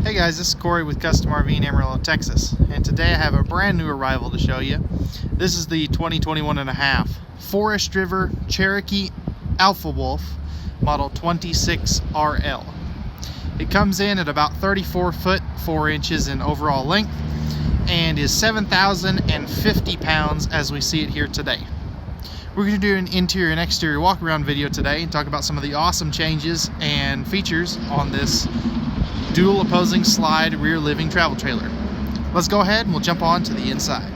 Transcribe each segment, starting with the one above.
Hey guys, this is Corey with Custom RV in Amarillo, Texas, and today I have a brand new arrival to show you. This is the 2021.5 Forest River Cherokee Alpha Wolf Model 26RL. It comes in at about 34 foot 4 inches in overall length and is 7,050 pounds as we see it here today. We're going to do an interior and exterior walk around video today and talk about some of the awesome changes and features on this dual opposing slide rear living travel trailer. Let's go ahead and we'll jump on to the inside.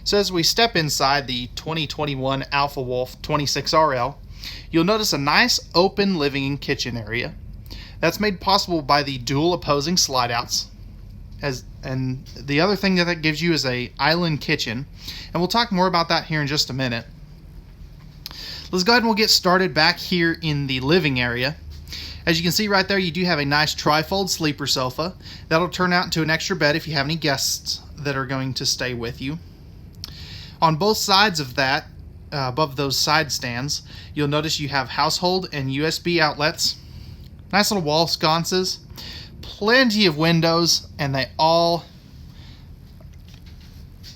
So as we step inside the 2021 Alpha Wolf 26RL, you'll notice a nice open living and kitchen area. That's made possible by the dual opposing slide outs. And the other thing that gives you is a island kitchen, and we'll talk more about that here in just a minute. Let's go ahead and we'll get started back here in the living area. As you can see right there, you do have a nice trifold sleeper sofa. That'll turn out into an extra bed if you have any guests that are going to stay with you. On both sides of that, above those side stands, you'll notice you have household and USB outlets. Nice little wall sconces. Plenty of windows, and they all...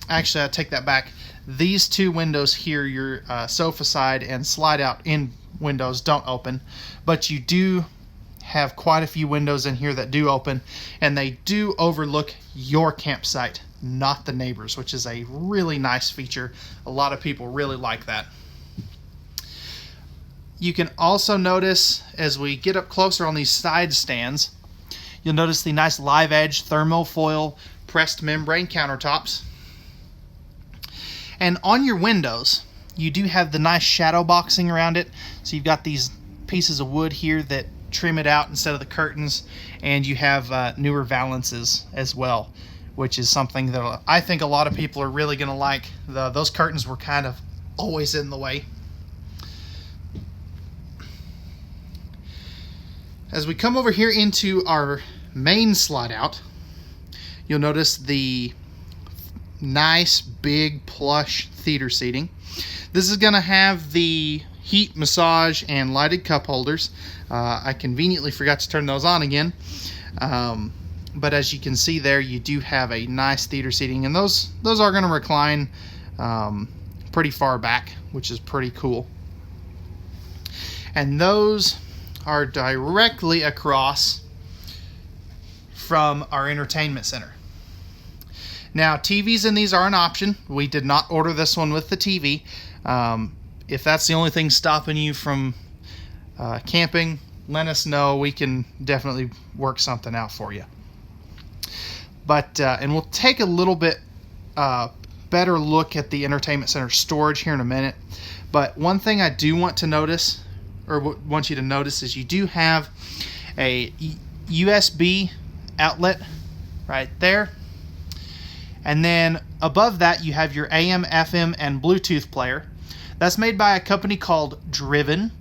Actually, I take that back. These two windows here, your sofa side and slide out in windows, don't open, but you do have quite a few windows in here that do open, and they do overlook your campsite, not the neighbors, which is a really nice feature. A lot of people really like that. You can also notice as we get up closer on these side stands, you'll notice the nice live edge thermofoil pressed membrane countertops. And on your windows, you do have the nice shadow boxing around it. So you've got these pieces of wood here that trim it out instead of the curtains, and you have newer valances as well, which is something that I think a lot of people are really going to like. Those curtains were kind of always in the way. As we come over here into our main slide out, you'll notice the nice big plush theater seating. This is going to have the heat, massage, and lighted cup holders. I conveniently forgot to turn those on again. But as you can see there, you do have a nice theater seating, and those are going to recline pretty far back, which is pretty cool. And those are directly across from our entertainment center. Now, TVs in these are an option. We did not order this one with the TV. If that's the only thing stopping you from camping, let us know. We can definitely work something out for you. But and we'll take a little bit better look at the entertainment center storage here in a minute. But one thing I do want to notice, or want you to notice, is you do have a USB outlet right there. And then above that, you have your AM, FM, and Bluetooth player. That's made by a company called Driven,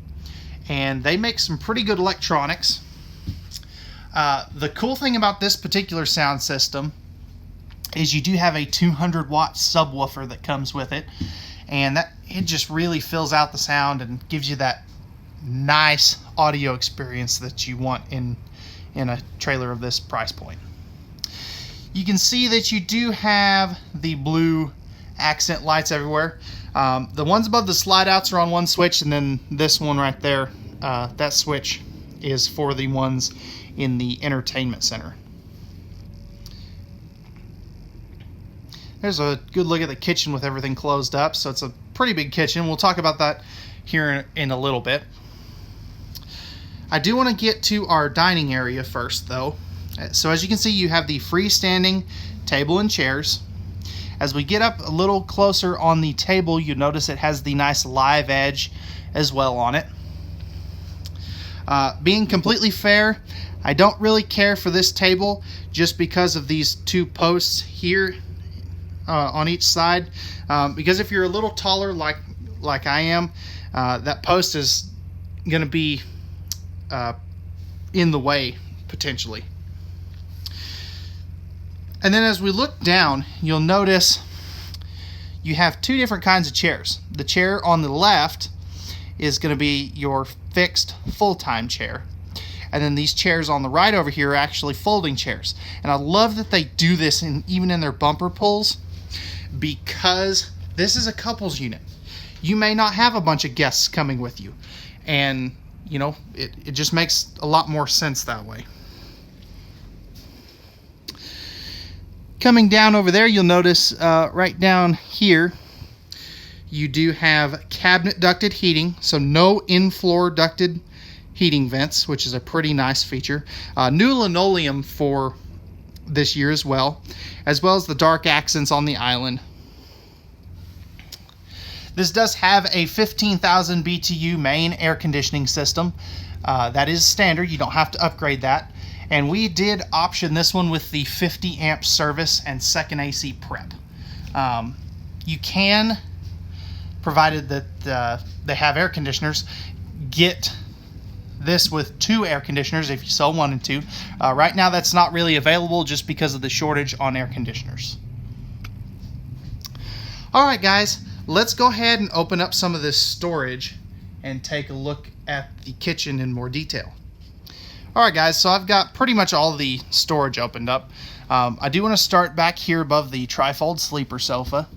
and they make some pretty good electronics. The cool thing about this particular sound system is you do have a 200-watt subwoofer that comes with it, and it just really fills out the sound and gives you that nice audio experience that you want in a trailer of this price point. You can see that you do have the blue accent lights everywhere. The ones above the slide outs are on one switch, and then this one right there, that switch is for the ones in the entertainment center. There's a good look at the kitchen with everything closed up. So it's a pretty big kitchen. We'll talk about that here in a little bit. I do want to get to our dining area first, though. So as you can see, you have the freestanding table and chairs. As we get up a little closer on the table, you notice it has the nice live edge as well on it. Being completely fair, I don't really care for this table just because of these two posts here on each side. Because if you're a little taller like I am, that post is going to be in the way potentially. And then as we look down, you'll notice you have two different kinds of chairs. The chair on the left is going to be your fixed full-time chair. And then these chairs on the right over here are actually folding chairs. And I love that they do this even in their bumper pulls, because this is a couples unit. You may not have a bunch of guests coming with you. And, you know, it just makes a lot more sense that way. Coming down over there, you'll notice right down here, you do have cabinet ducted heating, so no in-floor ducted heating vents, which is a pretty nice feature. New linoleum for this year as well as the dark accents on the island. This does have a 15,000 BTU main air conditioning system. That is standard. You don't have to upgrade that. And we did option this one with the 50 amp service and second AC prep. You can, provided that they have air conditioners, get this with 2 air conditioners if you so wanted to. Right now that's not really available just because of the shortage on air conditioners. Alright guys, let's go ahead and open up some of this storage and take a look at the kitchen in more detail. Alright guys, so I've got pretty much all the storage opened up. I do want to start back here above the trifold sleeper sofa.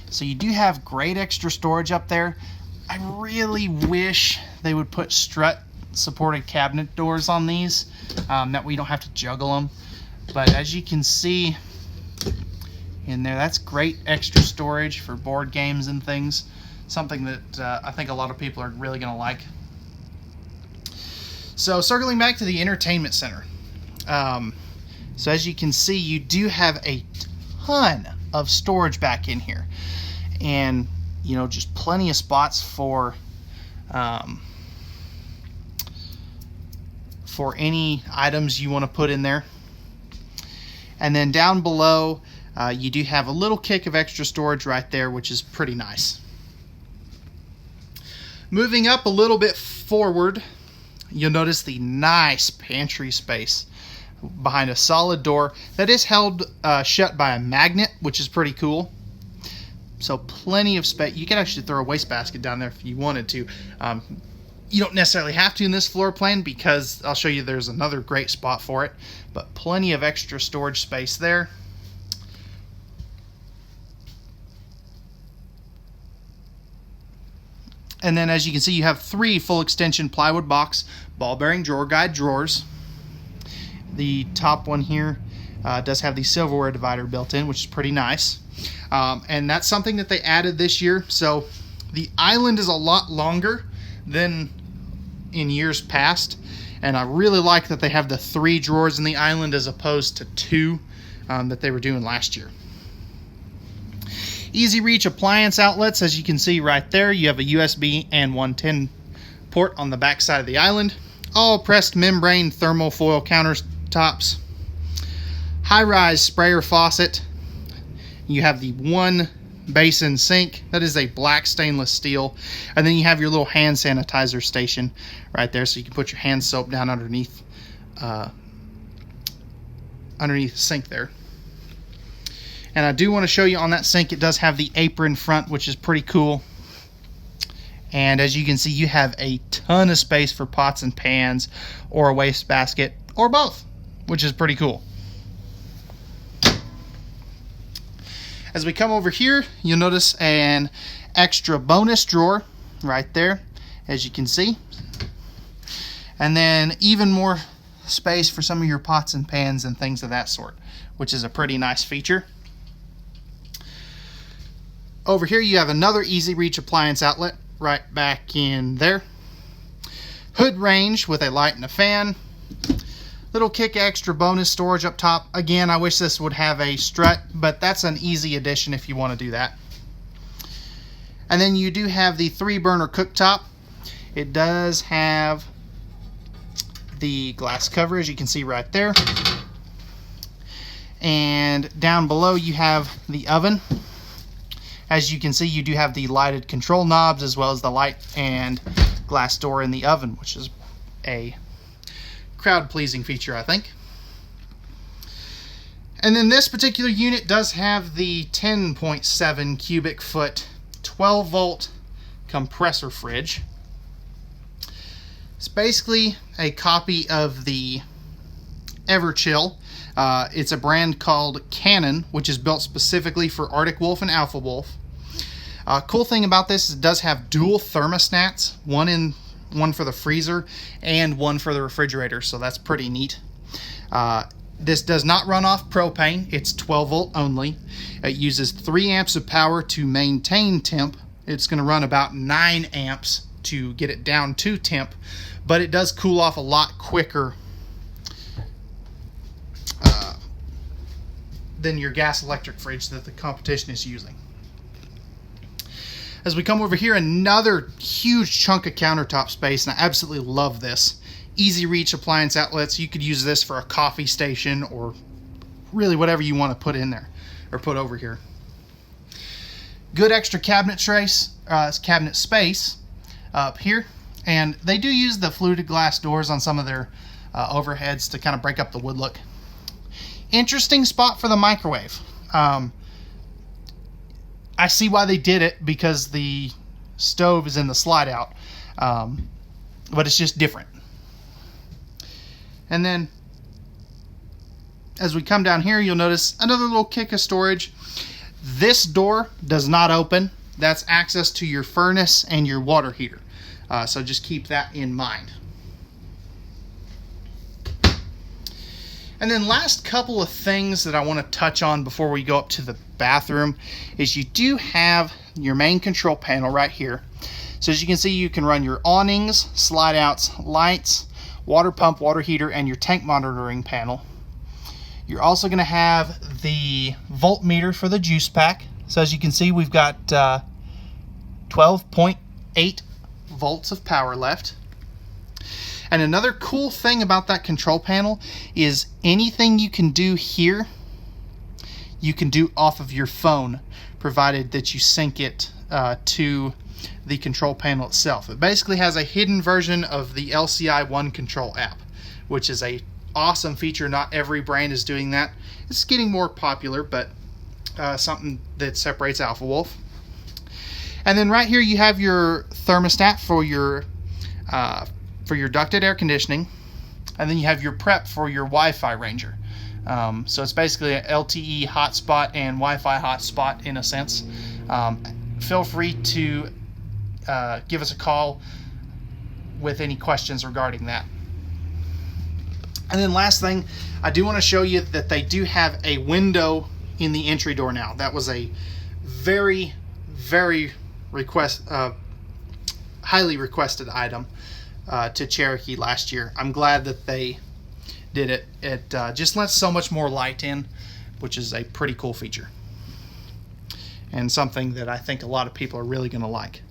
So you do have great extra storage up there. I really wish they would put strut supported cabinet doors on these, that we don't have to juggle them. But as you can see in there, that's great extra storage for board games and things. Something that I think a lot of people are really going to like. So circling back to the entertainment center. So as you can see, you do have a ton of storage back in here. And, you know, just plenty of spots for any items you want to put in there. And then down below, you do have a little kick of extra storage right there, which is pretty nice. Moving up a little bit forward, you'll notice the nice pantry space behind a solid door that is held shut by a magnet, which is pretty cool. So plenty of space. You can actually throw a wastebasket down there if you wanted to. You don't necessarily have to in this floor plan, because I'll show you there's another great spot for it, but plenty of extra storage space there. And then as you can see, you have 3 full extension plywood box ball bearing drawer guide drawers. The top one here does have the silverware divider built in, which is pretty nice. And that's something that they added this year. So the island is a lot longer than in years past, and I really like that they have the 3 drawers in the island as opposed to 2 that they were doing last year. Easy reach appliance outlets, as you can see right there. You have a USB and 110 port on the back side of the island. All pressed membrane thermofoil countertops. High-rise sprayer faucet. You have the 1 basin sink. That is a black stainless steel. And then you have your little hand sanitizer station right there, so you can put your hand soap down underneath the sink there. And I do want to show you on that sink, it does have the apron front, which is pretty cool. And as you can see, you have a ton of space for pots and pans, or a wastebasket, or both, which is pretty cool. As we come over here, you'll notice an extra bonus drawer right there, as you can see. And then even more space for some of your pots and pans and things of that sort, which is a pretty nice feature. Over here you have another easy reach appliance outlet right back in there. Hood range with a light and a fan. Little kick extra bonus storage up top. Again, I wish this would have a strut, but that's an easy addition if you want to do that. And then you do have the 3-burner cooktop. It does have the glass cover, as you can see right there. And down below you have the oven. As you can see, you do have the lighted control knobs as well as the light and glass door in the oven, which is a crowd-pleasing feature, I think. And then this particular unit does have the 10.7 cubic foot 12-volt compressor fridge. It's basically a copy of the Everchill. It's a brand called Cannon, which is built specifically for Arctic Wolf and Alpha Wolf. Cool thing about this is it does have dual thermostats, one for the freezer and one for the refrigerator, so that's pretty neat. This does not run off propane. It's 12 volt only. It uses 3 amps of power to maintain temp. It's going to run about 9 amps to get it down to temp, but it does cool off a lot quicker than your gas electric fridge that the competition is using. As we come over here, another huge chunk of countertop space, and I absolutely love this. Easy reach appliance outlets. You could use this for a coffee station or really whatever you want to put in there or put over here. Good extra cabinet space up here, and they do use the fluted glass doors on some of their overheads to kind of break up the wood look. Interesting spot for the microwave. I see why they did it, because the stove is in the slide out, but it's just different. And then as we come down here, you'll notice another little kick of storage. This door does not open. That's access to your furnace and your water heater, so just keep that in mind. And then last couple of things that I want to touch on before we go up to the bathroom is you do have your main control panel right here. So as you can see, you can run your awnings, slide outs, lights, water pump, water heater, and your tank monitoring panel. You're also going to have the voltmeter for the juice pack. So as you can see, we've got 12.8 volts of power left. And another cool thing about that control panel is anything you can do here, you can do off of your phone, provided that you sync it to the control panel itself. It basically has a hidden version of the LCI One Control app, which is a awesome feature. Not every brand is doing that. It's getting more popular, but something that separates Alpha Wolf. And then right here you have your thermostat for your ducted air conditioning, and then you have your prep for your Wi-Fi Ranger. So it's basically an LTE hotspot and Wi-Fi hotspot in a sense. Feel free to give us a call with any questions regarding that. And then last thing, I do want to show you that they do have a window in the entry door now. That was a very, very highly requested item to Cherokee last year. I'm glad that they did it. It just lets so much more light in, which is a pretty cool feature and something that I think a lot of people are really going to like.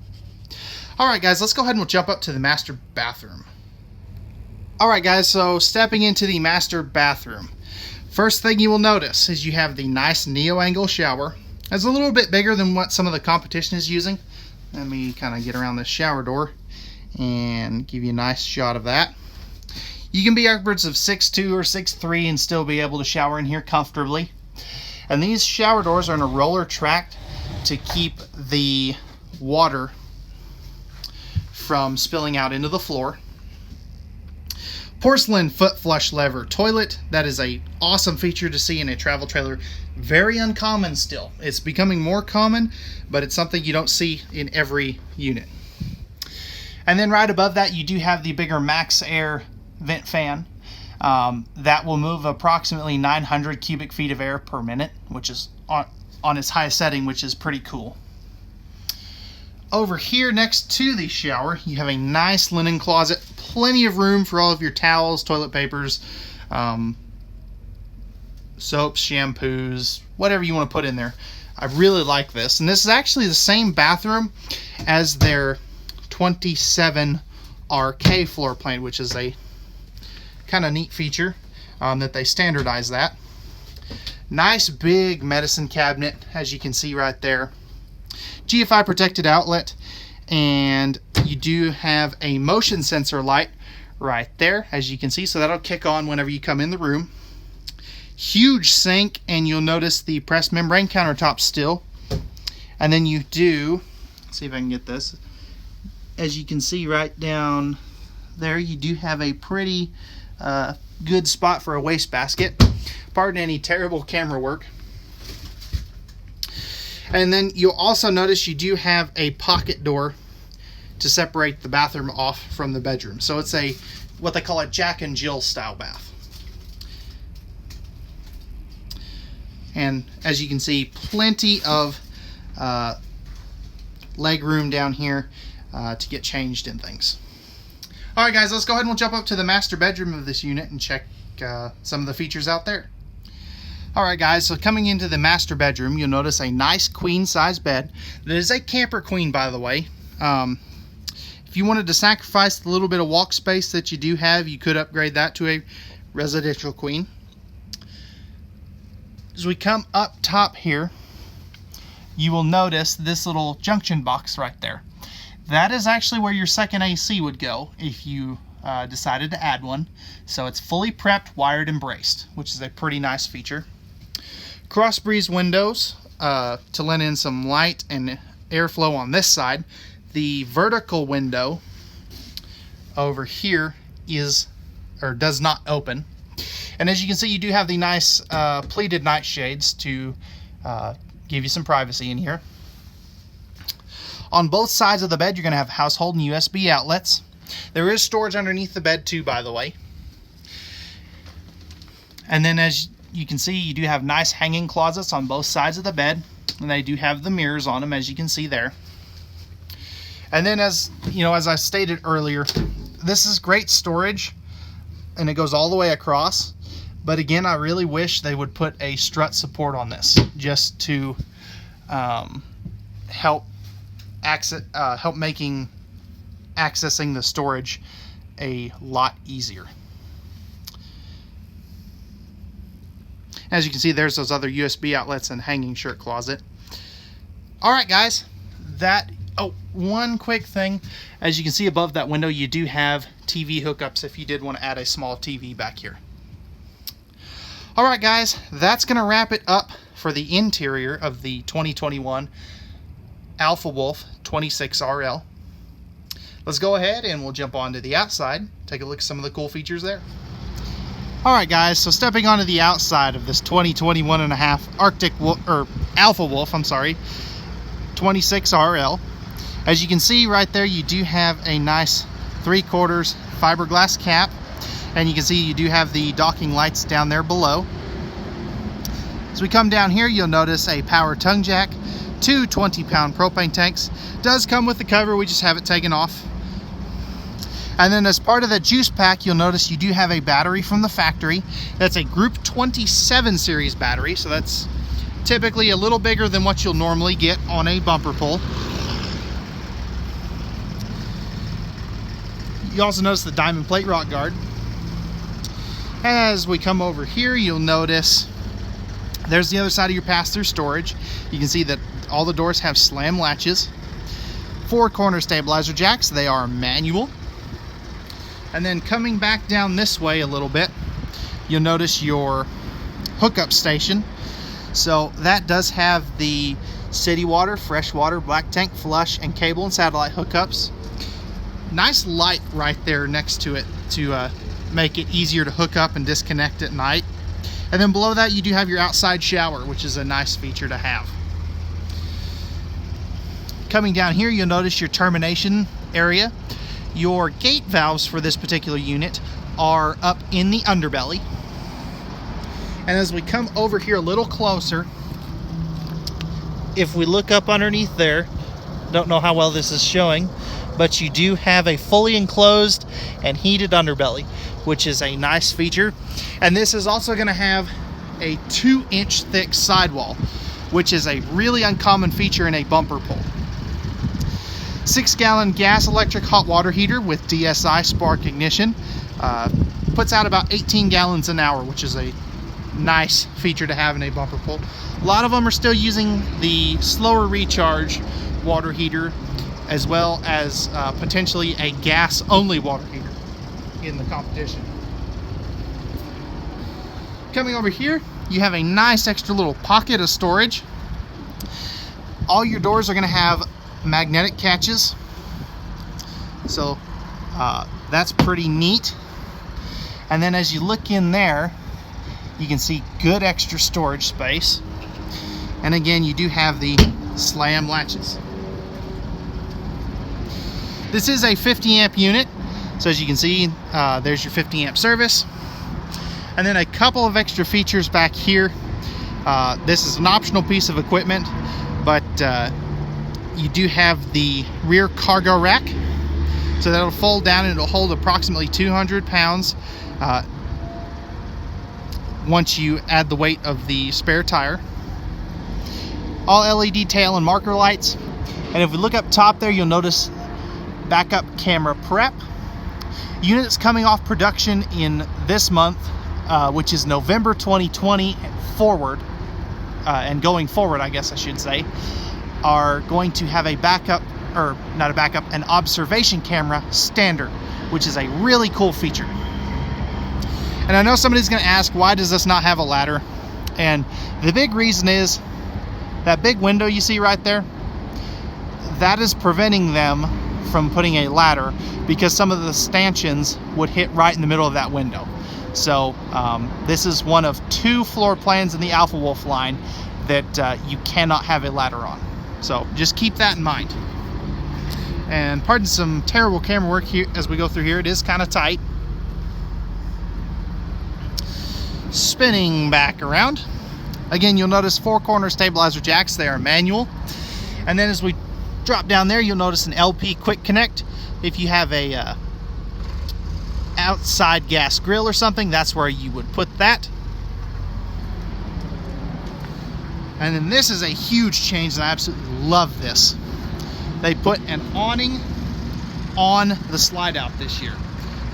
Alright guys, let's go ahead and we'll jump up to the master bathroom. Alright guys, so stepping into the master bathroom. First thing you will notice is you have the nice neo-angle shower. It's a little bit bigger than what some of the competition is using. Let me kind of get around this shower door and give you a nice shot of that. You can be upwards of 6'2" or 6'3" and still be able to shower in here comfortably. And these shower doors are in a roller track to keep the water from spilling out into the floor. Porcelain foot flush lever toilet. That is an awesome feature to see in a travel trailer. Very uncommon still. It's becoming more common, but it's something you don't see in every unit. And then right above that, you do have the bigger Max Air vent fan. That will move approximately 900 cubic feet of air per minute, which is on its highest setting, which is pretty cool. Over here next to the shower, you have a nice linen closet. Plenty of room for all of your towels, toilet papers, soaps, shampoos, whatever you want to put in there. I really like this. And this is actually the same bathroom as their 27 RK floor plan, which is a kind of neat feature that they standardize that. Nice big medicine cabinet, as you can see right there. GFI protected outlet, and you do have a motion sensor light right there, as you can see, so that'll kick on whenever you come in the room. Huge sink, and you'll notice the pressed membrane countertop still. And then you do, let's see if I can get this, as you can see right down there you do have a pretty good spot for a wastebasket. Pardon any terrible camera work. And then you'll also notice you do have a pocket door to separate the bathroom off from the bedroom. So it's a what they call a Jack and Jill style bath. And as you can see, plenty of leg room down here to get changed in things. All right, guys, let's go ahead and we'll jump up to the master bedroom of this unit and check some of the features out there. All right, guys, so coming into the master bedroom, you'll notice a nice queen size bed. That is a camper queen, by the way. If you wanted to sacrifice the little bit of walk space that you do have, you could upgrade that to a residential queen. As we come up top here, you will notice this little junction box right there. That is actually where your second AC would go if you decided to add one. So it's fully prepped, wired, and braced, which is a pretty nice feature. Cross breeze windows to let in some light and airflow on this side. The vertical window over here does not open. And as you can see, you do have the nice pleated night shades to give you some privacy in here. On both sides of the bed, you're going to have household and USB outlets. There is storage underneath the bed too, by the way. And then as you can see, you do have nice hanging closets on both sides of the bed. And they do have the mirrors on them, as you can see there. And then as you know, as I stated earlier, this is great storage and it goes all the way across. But again, I really wish they would put a strut support on this just to help making accessing the storage a lot easier. As you can see, there's those other USB outlets and hanging shirt closet. All right, guys, one quick thing. As you can see above that window, you do have TV hookups if you did want to add a small TV back here. All right, guys, that's going to wrap it up for the interior of the 2021 Alpha Wolf 26RL. Let's go ahead and we'll jump on to the outside, take a look at some of the cool features there. All right, guys, so stepping onto the outside of this 2021.5 Alpha Wolf, 26RL. As you can see right there, you do have a nice 3/4 fiberglass cap, and you can see you do have the docking lights down there below. As we come down here, you'll notice a power tongue jack, 2 20-pound propane tanks. Does come with the cover, we just have it taken off. And then as part of the juice pack, you'll notice you do have a battery from the factory. That's a Group 27 series battery, so that's typically a little bigger than what you'll normally get on a bumper pull. You also notice the diamond plate rock guard. As we come over here, you'll notice there's the other side of your pass-through storage. You can see that all the doors have slam latches. 4 corner stabilizer jacks, they are manual. And then coming back down this way a little bit, you'll notice your hookup station. So that does have the city water, fresh water, black tank, flush, and cable and satellite hookups. Nice light right there next to it to make it easier to hook up and disconnect at night. And then below that, you do have your outside shower, which is a nice feature to have. Coming down here, you'll notice your termination area. Your gate valves for this particular unit are up in the underbelly. And as we come over here a little closer, if we look up underneath there, don't know how well this is showing, but you do have a fully enclosed and heated underbelly, which is a nice feature. And this is also going to have a 2-inch thick sidewall, which is a really uncommon feature in a bumper pull. 6-gallon gas electric hot water heater with DSI spark ignition. Puts out about 18 gallons an hour, which is a nice feature to have in a bumper pull. A lot of them are still using the slower recharge water heater, as well as potentially a gas only water heater in the competition. Coming over here, you have a nice extra little pocket of storage. All your doors are going to have magnetic catches, so That's pretty neat. And then as you look in there, you can see good extra storage space. And again, you do have the slam latches. This is a 50 amp unit. So as you can see, there's your 50 amp service. And then a couple of extra features back here. This is an optional piece of equipment, but you do have the rear cargo rack. So that'll fold down and it'll hold approximately 200 pounds once you add the weight of the spare tire. All LED tail and marker lights. And if we look up top there, you'll notice backup camera prep. Units coming off production in this month, which is November 2020 forward, and going forward, I guess I should say, are going to have a backup, or not a backup, an observation camera standard, which is a really cool feature. And I know somebody's going to ask, why does this not have a ladder? And the big reason is that big window you see right there, that is preventing them from putting a ladder, because some of the stanchions would hit right in the middle of that window. So this is one of 2 floor plans in the Alpha Wolf line that you cannot have a ladder on. So just keep that in mind. And pardon some terrible camera work here as we go through here. It is kind of tight. Spinning back around. Again, you'll notice 4 corner stabilizer jacks. They are manual. And then as we drop down there, you'll notice an LP quick connect. If you have a outside gas grill or something, that's where you would put that. And then this is a huge change, and I absolutely love this. They put an awning on the slide out this year,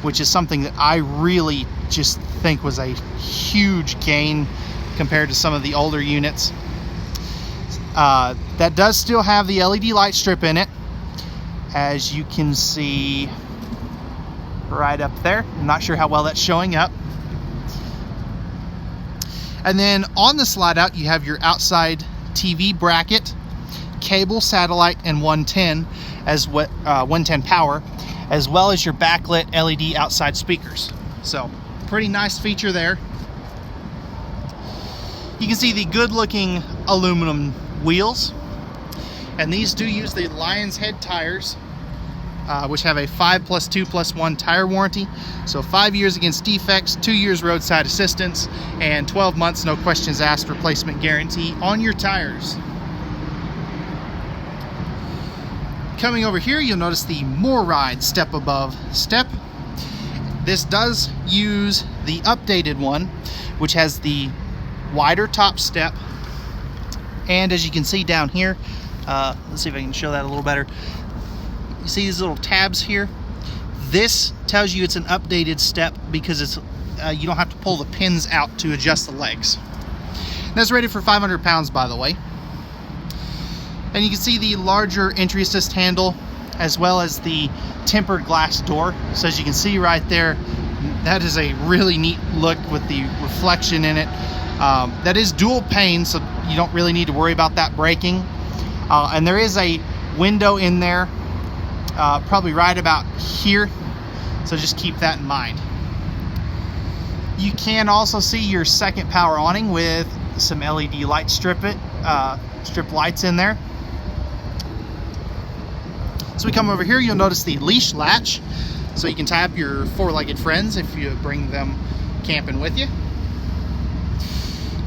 which is something that I really just think was a huge gain compared to some of the older units. That does still have the LED light strip in it, as you can see right up there. I'm not sure how well that's showing up. And then on the slide out, you have your outside TV bracket, cable, satellite, and 110 as 110 power, as well as your backlit LED outside speakers. So pretty nice feature there. You can see the good looking aluminum wheels, and these do use the Lion's Head tires, which have a 5+2+1 tire warranty. So 5 years against defects, 2 years roadside assistance, and 12 months no questions asked replacement guarantee on your tires. Coming over here, you'll notice the More Ride step above step. This does use the updated one, which has the wider top step. And as you can see down here, let's see if I can show that a little better. You see these little tabs here? This tells you it's an updated step because it's you don't have to pull the pins out to adjust the legs. And that's rated for 500 pounds, by the way. And you can see the larger entry assist handle, as well as the tempered glass door. So as you can see right there, that is a really neat look with the reflection in it. That is dual pane, so you don't really need to worry about that breaking. And there is a window in there, probably right about here, so just keep that in mind. You can also see your second power awning with some LED light strip lights in there. So we come over here, you'll notice the leash latch, so you can tie up your 4-legged friends if you bring them camping with you.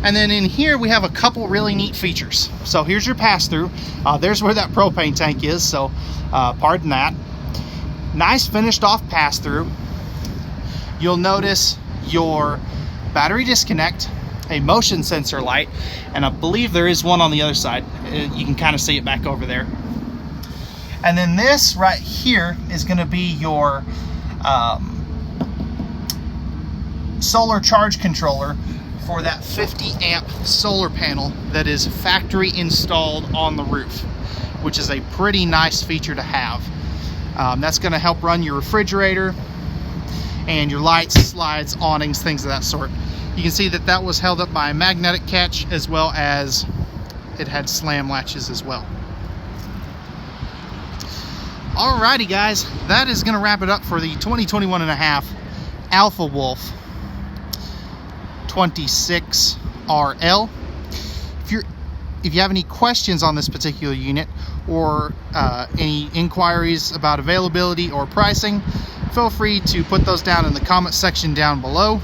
And then in here we have a couple really neat features. So here's your pass-through. There's where that propane tank is, so pardon that. Nice finished off pass-through. You'll notice your battery disconnect, a motion sensor light, and I believe there is one on the other side. You can kind of see it back over there. And then this right here is going to be your solar charge controller for that 50 amp solar panel that is factory installed on the roof, which is a pretty nice feature to have. That's going to help run your refrigerator and your lights, slides, awnings, things of that sort. You can see that that was held up by a magnetic catch, as well as it had slam latches as well. Alrighty guys, that is going to wrap it up for the 2021.5 Alpha Wolf 26RL. If you have any questions on this particular unit or any inquiries about availability or pricing, feel free to put those down in the comment section down below,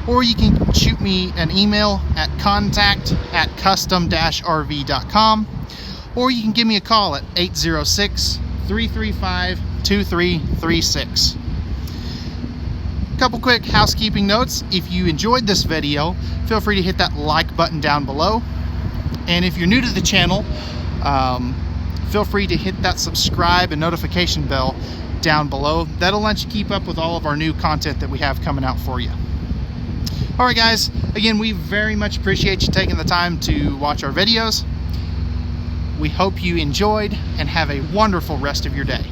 or you can shoot me an email at contact@custom-rv.com, or you can give me a call at 806-335-2336. Couple quick housekeeping notes. If you enjoyed this video, feel free to hit that like button down below. And if you're new to the channel, feel free to hit that subscribe and notification bell down below. That'll let you keep up with all of our new content that we have coming out for you. Alright guys, again, we very much appreciate you taking the time to watch our videos. We hope you enjoyed and have a wonderful rest of your day.